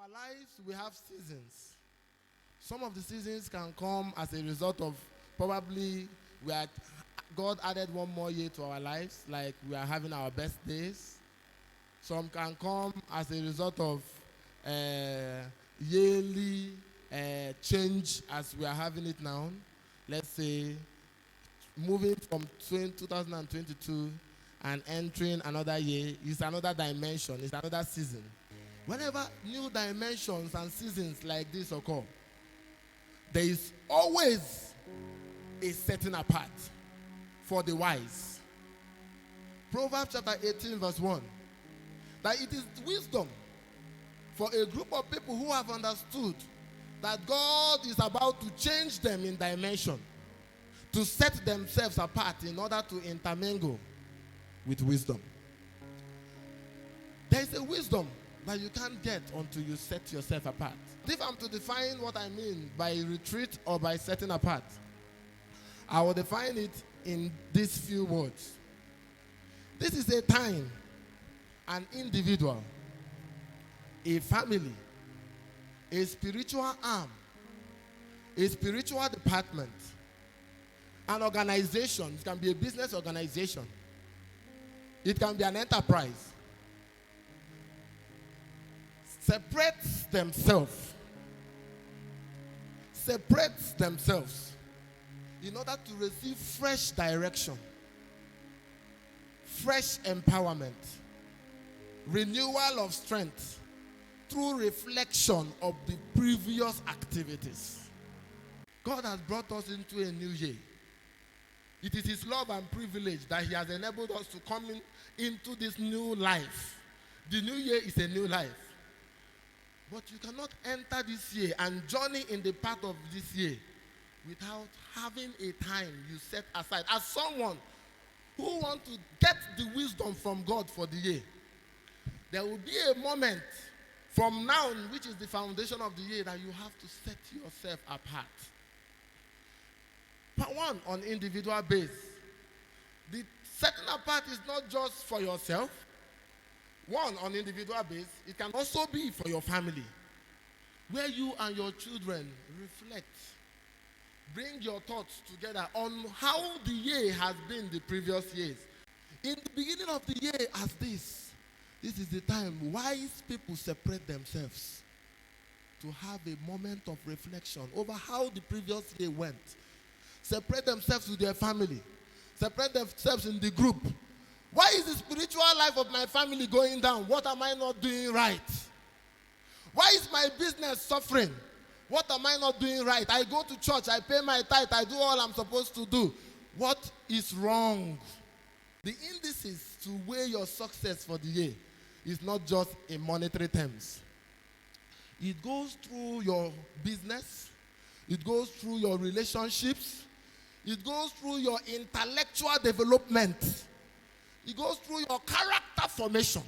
our lives, we have seasons. Some of the seasons can come as a result of probably God added one more year to our lives, like we are having our best days. Some can come as a result of yearly change as we are having it now. Let's say moving from 2022 and entering another year is another dimension, it's another season. Whenever new dimensions and seasons like this occur, there is always a setting apart for the wise. Proverbs chapter 18 verse 1. That it is wisdom for a group of people who have understood that God is about to change them in dimension, to set themselves apart in order to intermingle with wisdom. There is a wisdom that you can't get until you set yourself apart. If I'm to define what I mean by retreat or by setting apart, I will define it in these few words. This is a time an individual, a family, a spiritual arm, a spiritual department, an organization. It can be a business organization. It can be an enterprise. Separates themselves in order to receive fresh direction, fresh empowerment, renewal of strength through reflection of the previous activities. God has brought us into a new year. It is His love and privilege that He has enabled us to come into this new life. The new year is a new life. But you cannot enter this year and journey in the path of this year without having a time you set aside. As someone who wants to get the wisdom from God for the year, there will be a moment from now, which is the foundation of the year, that you have to set yourself apart. Part one, on individual base. The setting apart is not just for yourself. One, on individual base, it can also be for your family, where you and your children reflect, bring your thoughts together on how the year has been the previous years. In the beginning of the year as this is the time wise people separate themselves to have a moment of reflection over how the previous year went. Separate themselves with their family. Separate themselves in the group. Why is the spiritual life of my family going down? What am I not doing right? Why is my business suffering? What am I not doing right? I go to church, I pay my tithe, I do all I'm supposed to do. What is wrong? The indices to weigh your success for the year is not just in monetary terms. It goes through your business. It goes through your relationships. It goes through your intellectual development. It goes through your character formation.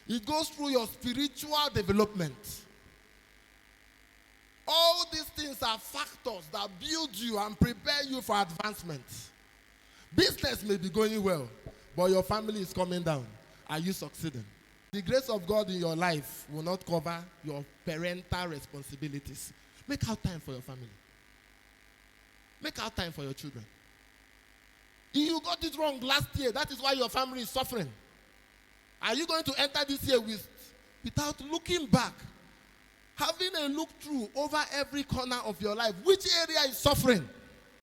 It goes through your spiritual development. All these things are factors that build you and prepare you for advancement. Business may be going well, but your family is coming down. Are you succeeding? The grace of God in your life will not cover your parental responsibilities. Make out time for your family. Make out time for your children. If you got it wrong last year, that is why your family is suffering. Are you going to enter this year without looking back? Having a look through over every corner of your life. Which area is suffering?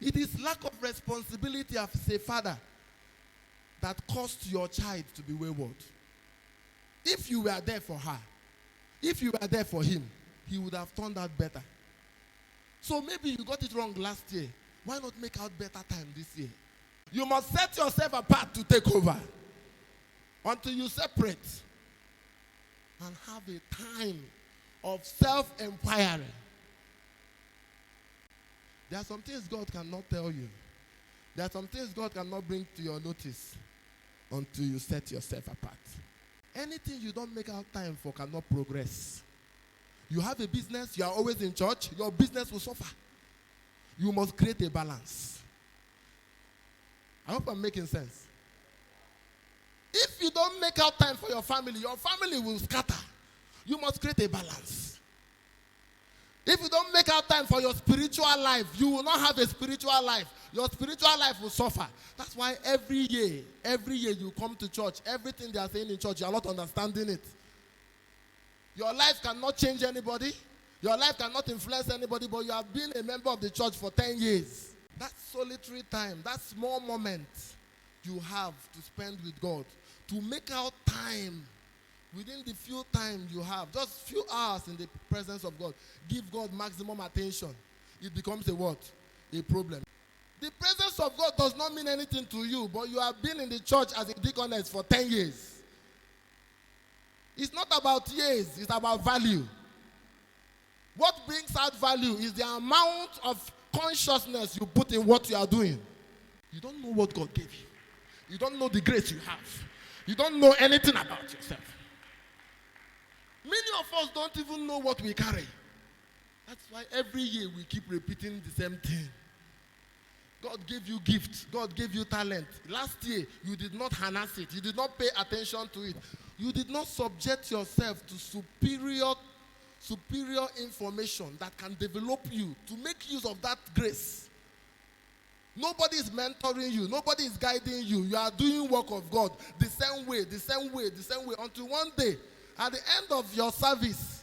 It is lack of responsibility as a father that caused your child to be wayward. If you were there for her, if you were there for him, he would have turned out better. So maybe you got it wrong last year. Why not make out better time this year? You must set yourself apart to take over until you separate and have a time of self-inquiry. There are some things God cannot tell you. There are some things God cannot bring to your notice until you set yourself apart. Anything you don't make out time for cannot progress. You have a business, you are always in church, your business will suffer. You must create a balance. I hope I'm making sense. If you don't make out time for your family will scatter. You must create a balance. If you don't make out time for your spiritual life, you will not have a spiritual life. Your spiritual life will suffer. That's why every year you come to church, everything they are saying in church, you are not understanding it. Your life cannot change anybody. Your life cannot influence anybody, but you have been a member of the church for 10 years. That solitary time, that small moment you have to spend with God, to make out time within the few time you have, just few hours in the presence of God, give God maximum attention. It becomes a what? A problem. The presence of God does not mean anything to you, but you have been in the church as a deaconess for 10 years. It's not about years, it's about value. What brings out value is the amount of consciousness you put in what you are doing. You don't know what God gave you. You don't know the grace you have. You don't know anything about yourself. Many of us don't even know what we carry. That's why every year we keep repeating the same thing. God gave you gifts. God gave you talent. Last year, you did not harness it. You did not pay attention to it. You did not subject yourself to superior information that can develop you to make use of that grace. Nobody is mentoring you. Nobody is guiding you. You are doing work of God the same way, until one day, at the end of your service,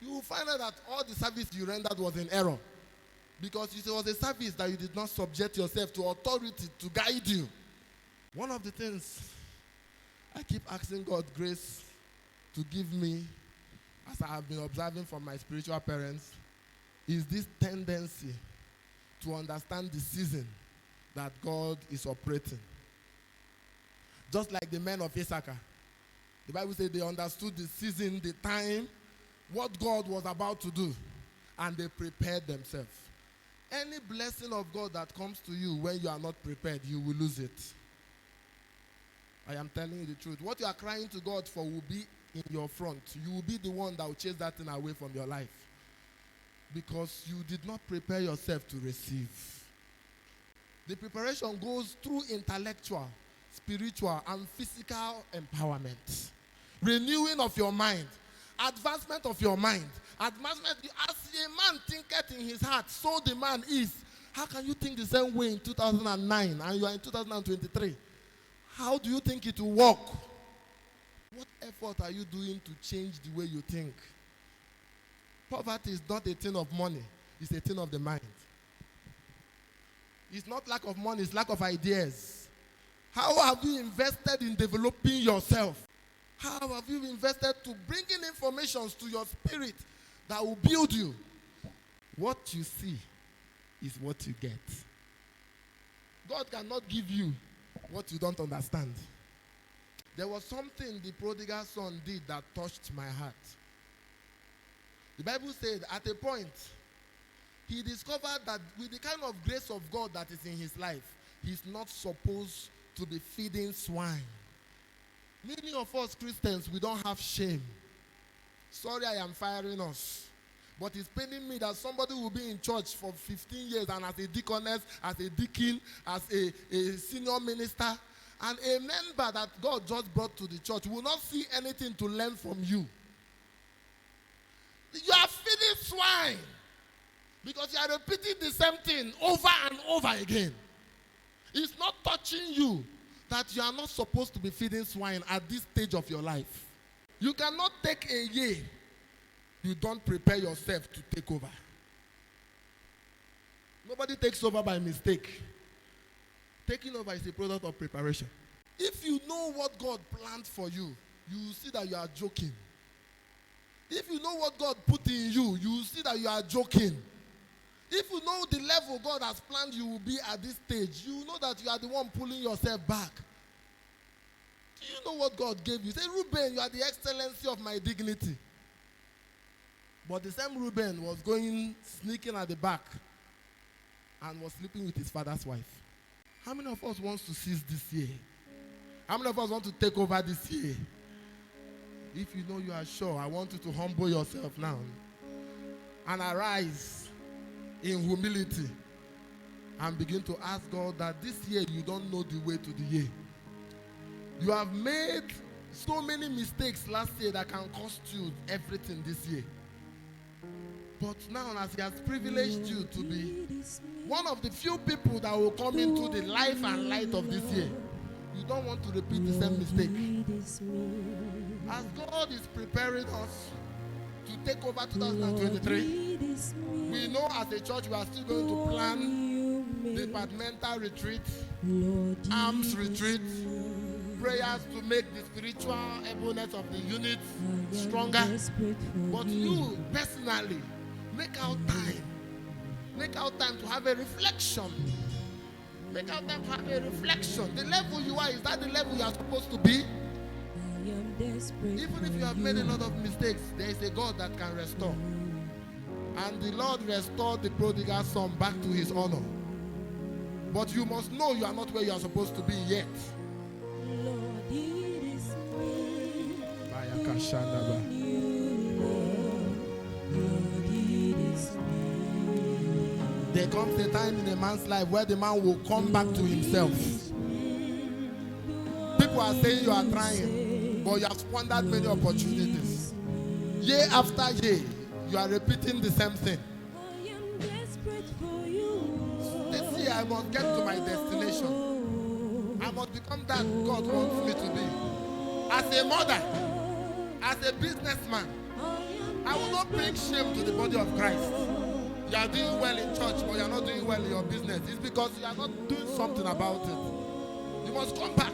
you will find out that all the service you rendered was in error. Because it was a service that you did not subject yourself to authority to guide you. One of the things I keep asking God grace to give me, as I have been observing from my spiritual parents, is this tendency to understand the season that God is operating. Just like the men of Issachar. The Bible says they understood the season, the time, what God was about to do, and they prepared themselves. Any blessing of God that comes to you when you are not prepared, you will lose it. I am telling you the truth. What you are crying to God for will be in your front. You will be the one that will chase that thing away from your life. Because you did not prepare yourself to receive. The preparation goes through intellectual, spiritual, and physical empowerment. Renewing of your mind. Advancement of your mind. Advancement, as a man thinketh in his heart, so the man is. How can you think the same way in 2009 and you are in 2023? How do you think it will work? What effort are you doing to change the way you think? Poverty is not a thing of money. It's a thing of the mind. It's not lack of money, it's lack of ideas. How have you invested in developing yourself? How have you invested to bring in information to your spirit that will build you? What you see is what you get. God cannot give you what you don't understand. There was something the prodigal son did that touched my heart. The Bible said at a point, he discovered that with the kind of grace of God that is in his life, he's not supposed to be feeding swine. Many of us Christians, we don't have shame. Sorry, I am firing us. But it's paining me that somebody will be in church for 15 years and as a deaconess, as a deacon, as a senior minister, and a member that God just brought to the church will not see anything to learn from you. You are feeding swine because you are repeating the same thing over and over again. It's not touching you that you are not supposed to be feeding swine at this stage of your life. You cannot take a year. You don't prepare yourself to take over. Nobody takes over by mistake. Taking over is a product of preparation. If you know what God planned for you, you will see that you are joking. If you know what God put in you, you will see that you are joking. If you know the level God has planned you will be at this stage, you will know that you are the one pulling yourself back. Do you know what God gave you? Say, Reuben, you are the excellency of my dignity. But the same Reuben was sneaking at the back and was sleeping with his father's wife. How many of us wants to seize this year? How many of us want to take over this year? If you know you are sure, I want you to humble yourself now and arise in humility and begin to ask God that this year you don't know the way to the year. You have made so many mistakes last year that can cost you everything this year. But now, as He has privileged you to be one of the few people that will come into the life and light of this year, you don't want to repeat the same mistake. As God is preparing us to take over 2023, we know as a church we are still going to plan departmental retreat, arms retreat, prayers to make the spiritual ableness of the unit stronger. But you personally, make out time. Make out time to have a reflection. Make out time to have a reflection. The level you are, is that the level you are supposed to be? Even if you have made a lot of mistakes, there is a God that can restore. And the Lord restored the prodigal son back to his honor. But you must know you are not where you are supposed to be yet. There comes a time in a man's life where the man will come back to himself. People are saying you are trying, but you have squandered many opportunities. Year after year, you are repeating the same thing. This year I must get to my destination. I must become that God wants me to be. As a mother, as a businessman, I will not bring shame to the body of Christ. You are doing well in church, but you are not doing well in your business. It's because you are not doing something about it. You must come back.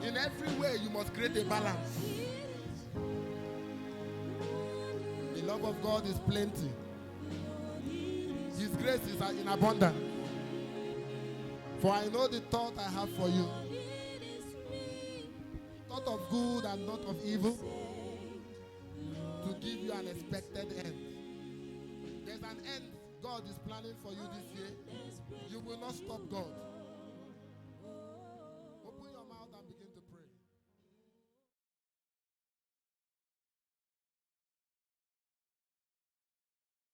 In every way, you must create a balance. The love of God is plenty. His grace is in abundance. For I know the thought I have for you. Thought of good and not of evil, to give you an expected end. There's an end God is planning for you this year. You will not stop God.